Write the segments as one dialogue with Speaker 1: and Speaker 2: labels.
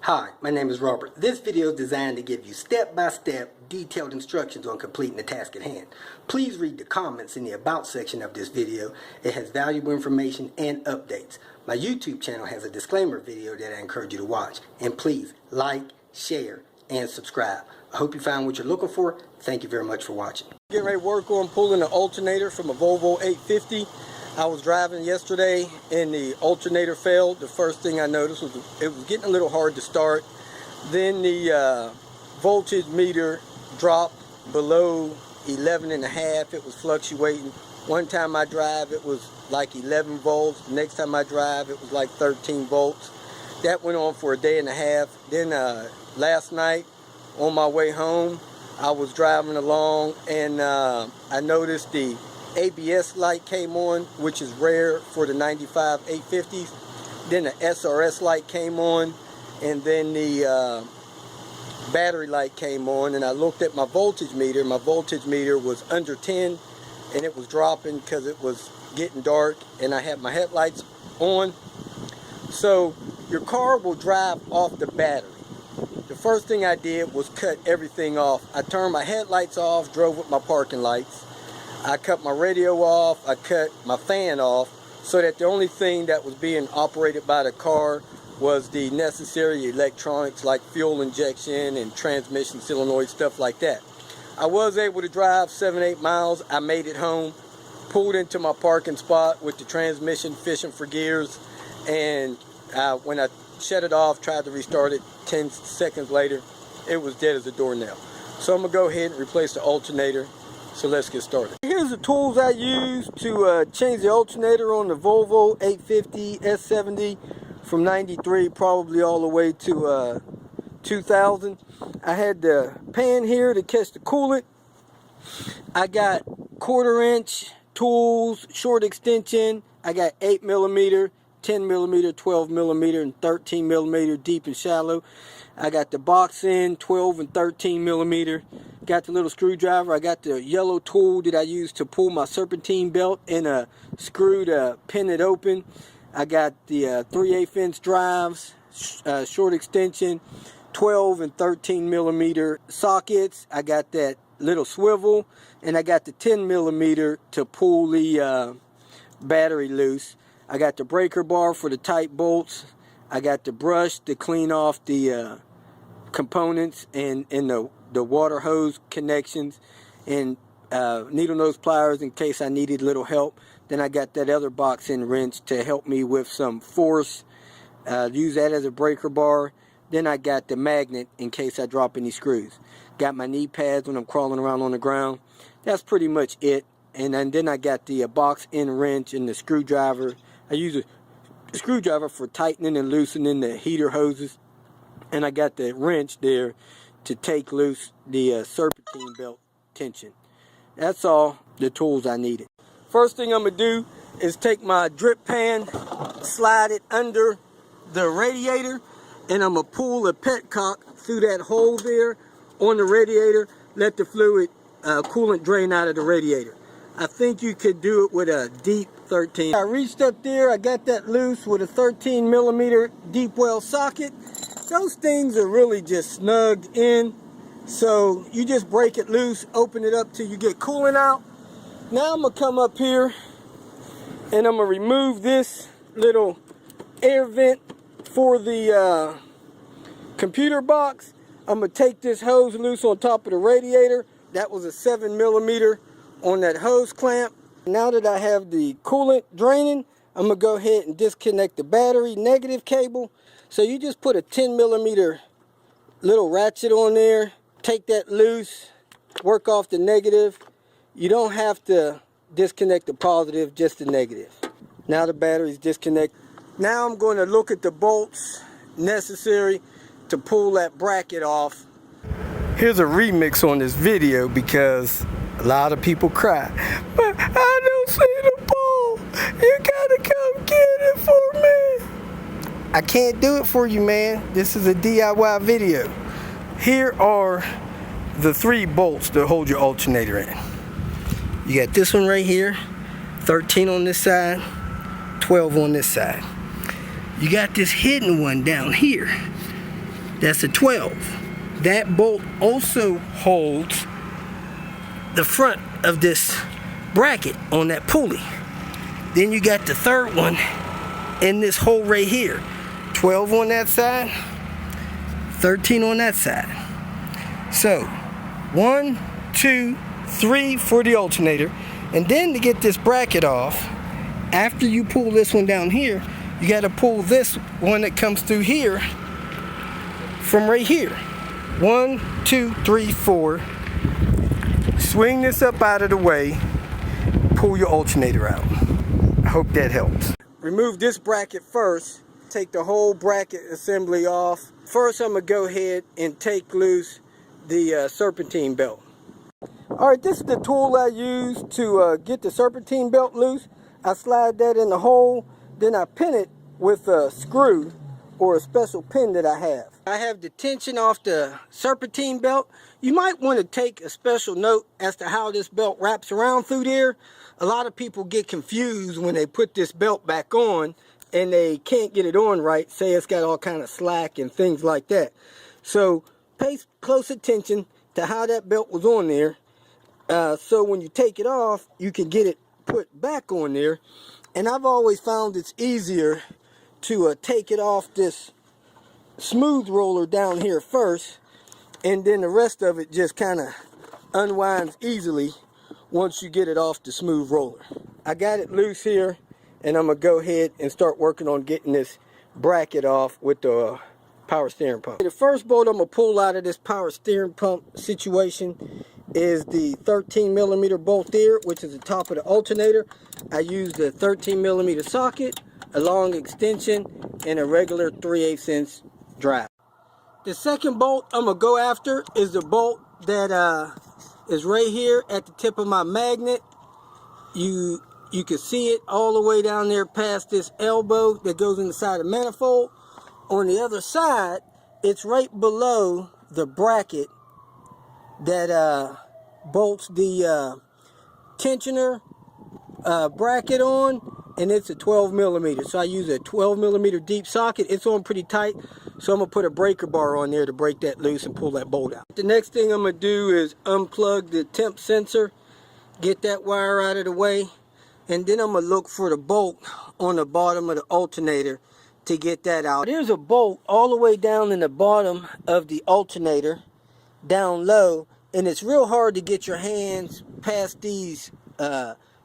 Speaker 1: Hi, my name is Robert. This video is designed to give you step-by-step detailed instructions on completing the task at hand. Please read the comments in the About section of this video. It has valuable information and updates. My YouTube channel has a disclaimer video that I encourage you to watch. And please like, share, and subscribe. I hope you found what you're looking for. Thank you very much for watching. Getting ready to work on pulling an alternator from a Volvo 850. I was driving yesterday and the alternator failed. The first thing I noticed was it was getting a little hard to start. Then the voltage meter dropped below 11.5. It was fluctuating. One time I drive it was like 11 volts. Next time I drive it was like 13 volts. That went on for a day and a half. Then last night on my way home I was driving along and I noticed the ABS light came on, which is rare for the 95 850s. Then the SRS light came on, and then the battery light came on, and I looked at my voltage meter. My voltage meter was under 10 and it was dropping because it was getting dark and I had my headlights on. So your car will drive off the battery. The first thing I did was cut everything off. I turned my headlights off, drove with my parking lights. I cut my radio off, I cut my fan off, so that the only thing that was being operated by the car was the necessary electronics like fuel injection and transmission solenoid, stuff like that. I was able to drive 7-8 miles. I made it home, pulled into my parking spot with the transmission fishing for gears, and when I shut it off, tried to restart it, 10 seconds later, it was dead as a doornail. So I'm going to go ahead and replace the alternator. So let's get started. Here's the tools I used to change the alternator on the Volvo 850 S70 from 93 probably all the way to 2000. I had the pan here to catch the coolant. I got 1/4 inch tools, short extension. I got 8mm, 10mm, 12mm, and 13mm deep and shallow. I got the box in 12 and 13mm. Got the little screwdriver. I got the yellow tool that I use to pull my serpentine belt and a screw to pin it open. I got the 3/8 inch drives, short extension, 12 and 13mm sockets. I got that little swivel, and I got the 10mm to pull the battery loose. I got the breaker bar for the tight bolts. I got the brush to clean off the components and the water hose connections, and needle nose pliers in case I needed a little help. Then I got that other box in wrench to help me with some force. Use that as a breaker bar. Then I got the magnet in case I drop any screws. Got my knee pads when I'm crawling around on the ground. That's pretty much it. And then I got the box in wrench and the screwdriver. I use a screwdriver for tightening and loosening the heater hoses. And I got the wrench there to take loose the serpentine belt tension. That's all the tools I needed. First thing I'm going to do is take my drip pan, slide it under the radiator, and I'm going to pull the petcock through that hole there on the radiator, let the fluid coolant drain out of the radiator. I think you could do it with a deep 13. I reached up there, I got that loose with a 13mm deep well socket. Those things are really just snugged in, so you just break it loose, open it up till you get coolant out. Now I'm going to come up here and I'm going to remove this little air vent for the computer box. I'm going to take this hose loose on top of the radiator. That was a 7mm on that hose clamp. Now that I have the coolant draining, I'm going to go ahead and disconnect the battery negative cable. So you just put a 10mm little ratchet on there, take that loose, work off the negative. You don't have to disconnect the positive, just the negative. Now the battery's disconnected. Now I'm going to look at the bolts necessary to pull that bracket off. Here's a remix on this video because a lot of people cry, "But I don't see the ball. You gotta come get it for me." I can't do it for you, man. This is a DIY video. Here are the 3 bolts to hold your alternator in. You got this one right here, 13 on this side, 12 on this side. You got this hidden one down here. That's a 12. That bolt also holds the front of this bracket on that pulley. Then you got the third one in this hole right here. 12 on that side, 13 on that side. So 1, 2, 3 for the alternator. And then to get this bracket off, after you pull this one down here, you got to pull this one that comes through here from right here. 1, 2, 3, 4. Swing this up out of the way, pull your alternator out. I hope that helps. Remove this bracket first. Take the whole bracket assembly off. First, I'm going to go ahead and take loose the serpentine belt. Alright, this is the tool I use to get the serpentine belt loose. I slide that in the hole, then I pin it with a screw or a special pin that I have. I have the tension off the serpentine belt. You might want to take a special note as to how this belt wraps around through there. A lot of people get confused when they put this belt back on and they can't get it on right. Say it's got all kind of slack and things like that. So pay close attention to how that belt was on there. So when you take it off, you can get it put back on there. And I've always found it's easier to take it off this smooth roller down here first, and then the rest of it just kind of unwinds easily once you get it off the smooth roller. I got it loose here, and I'm gonna go ahead and start working on getting this bracket off with the power steering pump. The first bolt I'm gonna pull out of this power steering pump situation is the 13mm bolt there, which is the top of the alternator. I use the 13mm socket, a long extension, and a regular 3/8 inch drive. The second bolt I'm gonna go after is the bolt that is right here at the tip of my magnet. You can see it all the way down there past this elbow that goes inside the manifold. On the other side, it's right below the bracket that bolts the tensioner bracket on, and it's a 12mm. So I use a 12mm deep socket. It's on pretty tight, so I'm gonna put a breaker bar on there to break that loose and pull that bolt out. The next thing I'm gonna do is unplug the temp sensor, get that wire out of the way, and then I'm gonna look for the bolt on the bottom of the alternator to get that out. There's a bolt all the way down in the bottom of the alternator, down low, and it's real hard to get your hands past these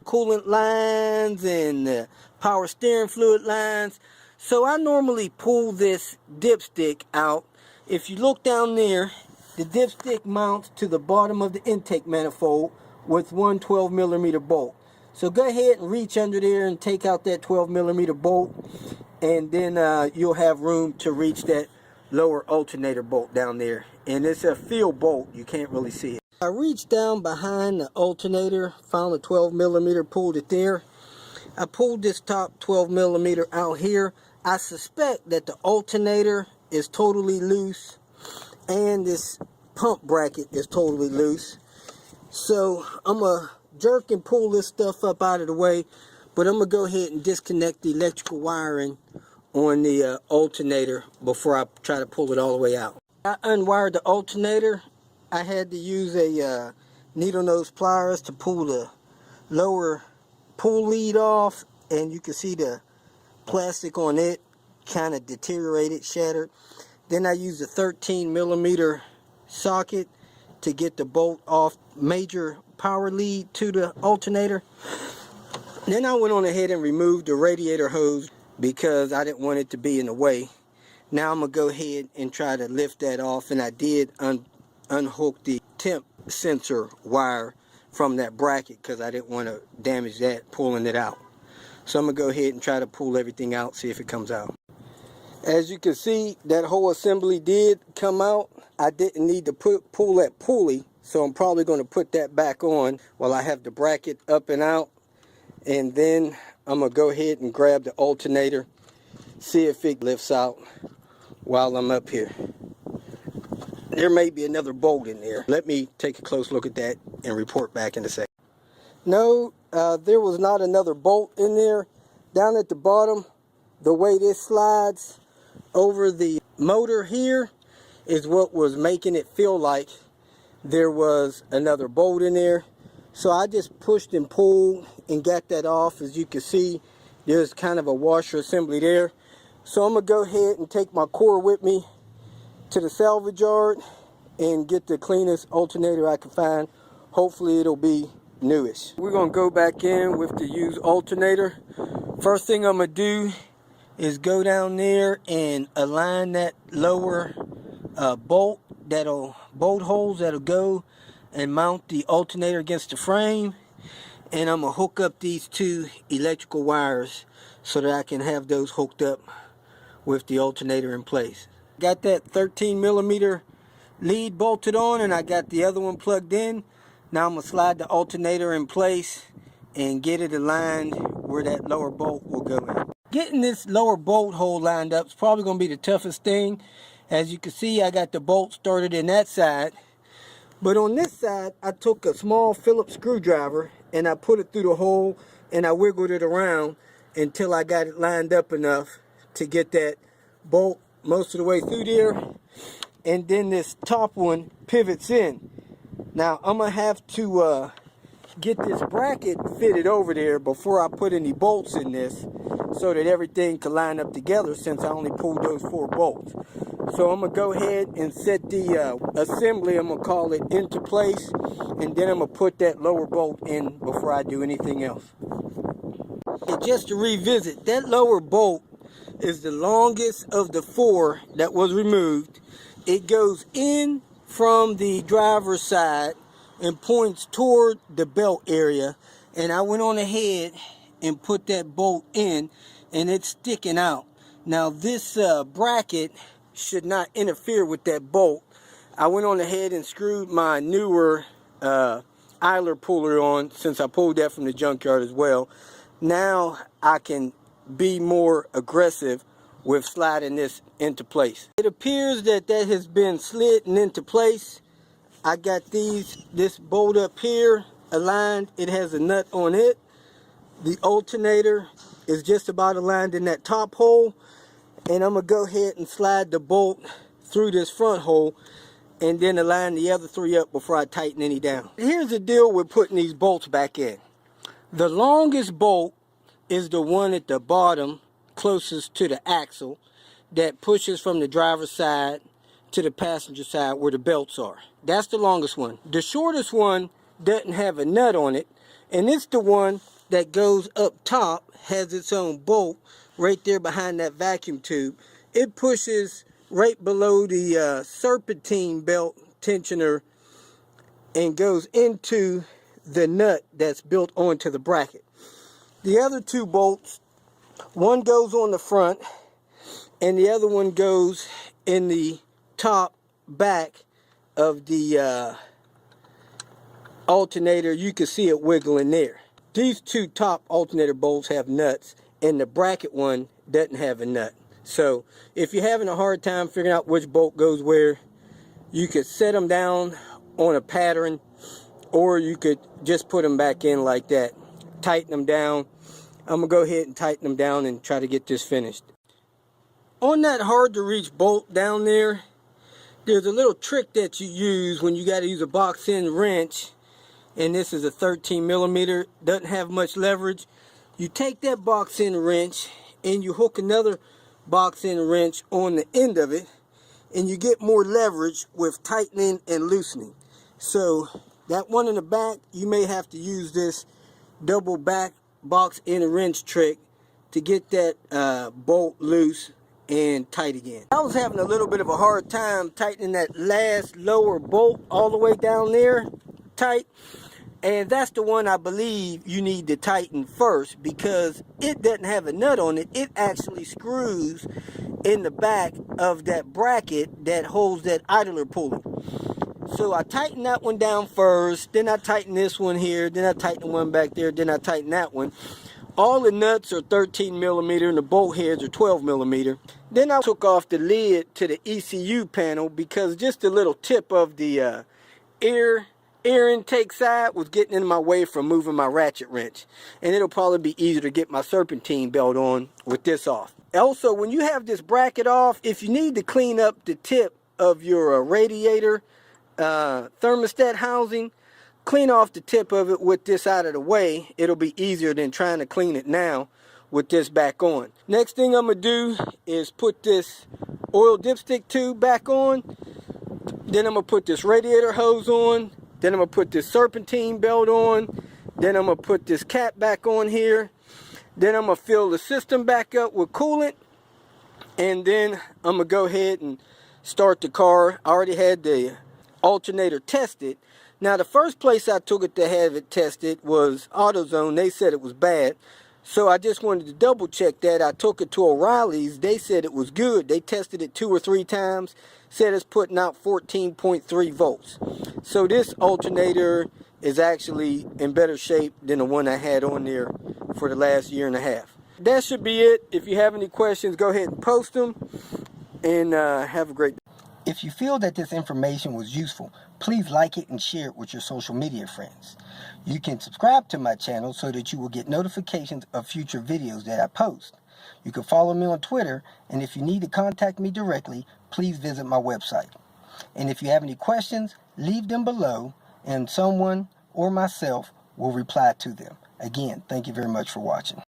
Speaker 1: coolant lines and power steering fluid lines. So I normally pull this dipstick out. If you look down there, the dipstick mounts to the bottom of the intake manifold with one 12mm bolt. So go ahead and reach under there and take out that 12mm bolt, and then you'll have room to reach that lower alternator bolt down there. And it's a field bolt, you can't really see it. I reached down behind the alternator, found a 12mm, pulled it there. I pulled this top 12mm out here. I suspect that the alternator is totally loose and this pump bracket is totally loose. So I'm gonna jerk and pull this stuff up out of the way, but I'm gonna go ahead and disconnect the electrical wiring on the alternator before I try to pull it all the way out. I unwired the alternator. I had to use a needle nose pliers to pull the lower pull lead off, and you can see the plastic on it kind of deteriorated, shattered. Then I used a 13mm socket to get the bolt off major power lead to the alternator. Then I went on ahead and removed the radiator hose because I didn't want it to be in the way. Now I'm gonna go ahead and try to lift that off, and I did unhook the temp sensor wire from that bracket because I didn't want to damage that pulling it out. So I'm gonna go ahead and try to pull everything out, see if it comes out. As you can see, that whole assembly did come out. I didn't need to pull that pulley, so I'm probably going to put that back on while I have the bracket up and out. And then I'm going to go ahead and grab the alternator, see if it lifts out while I'm up here. There may be another bolt in there. Let me take a close look at that and report back in a second. No, there was not another bolt in there. Down at the bottom, the way this slides over the motor here, is what was making it feel like there was another bolt in there. So I just pushed and pulled and got that off. As you can see, there's kind of a washer assembly there. So I'm going to go ahead and take my core with me to the salvage yard and get the cleanest alternator I can find. Hopefully it'll be newish. We're going to go back in with the used alternator. First thing I'm going to do is go down there and align that lower bolt holes that'll go and mount the alternator against the frame. And I'm going to hook up these two electrical wires so that I can have those hooked up with the alternator in place. Got that 13mm lead bolted on, and I got the other one plugged in. Now I'm going to slide the alternator in place and get it aligned where that lower bolt will go in. Getting this lower bolt hole lined up is probably going to be the toughest thing. As you can see, I got the bolt started in that side. But on this side, I took a small Phillips screwdriver and I put it through the hole and I wiggled it around until I got it lined up enough to get that bolt most of the way through there. And then this top one pivots in. Now I'm going to have to get this bracket fitted over there before I put any bolts in this, so that everything can line up together, since I only pulled those 4 bolts. So I'm going to go ahead and set the assembly, I'm going to call it, into place, and then I'm going to put that lower bolt in before I do anything else. And just to revisit, that lower bolt is the longest of the 4 that was removed. It goes in from the driver's side and points toward the belt area, and I went on ahead and put that bolt in, and it's sticking out. Now this bracket should not interfere with that bolt. I went on ahead and screwed my newer idler puller on, since I pulled that from the junkyard as well. Now I can be more aggressive with sliding this into place. It appears that that has been slid into place. I got this bolt up here aligned. It has a nut on it. The alternator is just about aligned in that top hole, and I'm gonna go ahead and slide the bolt through this front hole and then align the other 3 up before I tighten any down. Here's the deal with putting these bolts back in. The longest bolt is the one at the bottom closest to the axle that pushes from the driver's side to the passenger side where the belts are. That's the longest one. The shortest one doesn't have a nut on it, and it's the one that goes up top, has its own bolt right there behind that vacuum tube. It pushes right below the serpentine belt tensioner and goes into the nut that's built onto the bracket. The other 2 bolts, one goes on the front and the other one goes in the top back of the alternator. You can see it wiggling there. These 2 top alternator bolts have nuts, and the bracket one doesn't have a nut. So if you're having a hard time figuring out which bolt goes where, you could set them down on a pattern, or you could just put them back in like that. Tighten them down. I'm gonna go ahead and tighten them down and try to get this finished. On that hard to reach bolt down there, there's a little trick that you use when you got to use a box end wrench, and this is a 13mm, doesn't have much leverage. You take that box end wrench and you hook another box end wrench on the end of it, and you get more leverage with tightening and loosening. So that one in the back, you may have to use this double back box end wrench trick to get that bolt loose and tight again. I was having a little bit of a hard time tightening that last lower bolt all the way down there tight, and that's the one I believe you need to tighten first, because it doesn't have a nut on it. It actually screws in the back of that bracket that holds that idler puller. So I tighten that one down first, then I tighten this one here, then I tighten the one back there, then I tighten that one. All the nuts are 13mm and the bolt heads are 12mm. Then I took off the lid to the ECU panel, because just the little tip of the air intake side was getting in my way from moving my ratchet wrench. And it'll probably be easier to get my serpentine belt on with this off. Also, when you have this bracket off, if you need to clean up the tip of your radiator thermostat housing, clean off the tip of it with this out of the way. It'll be easier than trying to clean it now with this back on. Next thing I'm going to do is put this oil dipstick tube back on. Then I'm going to put this radiator hose on. Then I'm going to put this serpentine belt on. Then I'm going to put this cap back on here. Then I'm going to fill the system back up with coolant. And then I'm going to go ahead and start the car. I already had the alternator tested. Now the first place I took it to have it tested was AutoZone. They said it was bad. So I just wanted to double check that. I took it to O'Reilly's. They said it was good. They tested it 2 or 3 times. Said it's putting out 14.3 volts. So this alternator is actually in better shape than the one I had on there for the last 1.5 years. That should be it. If you have any questions, go ahead and post them. And have a great day. If you feel that this information was useful, please like it and share it with your social media friends. You can subscribe to my channel so that you will get notifications of future videos that I post. You can follow me on Twitter, and if you need to contact me directly, please visit my website. And if you have any questions, leave them below, and someone or myself will reply to them. Again, thank you very much for watching.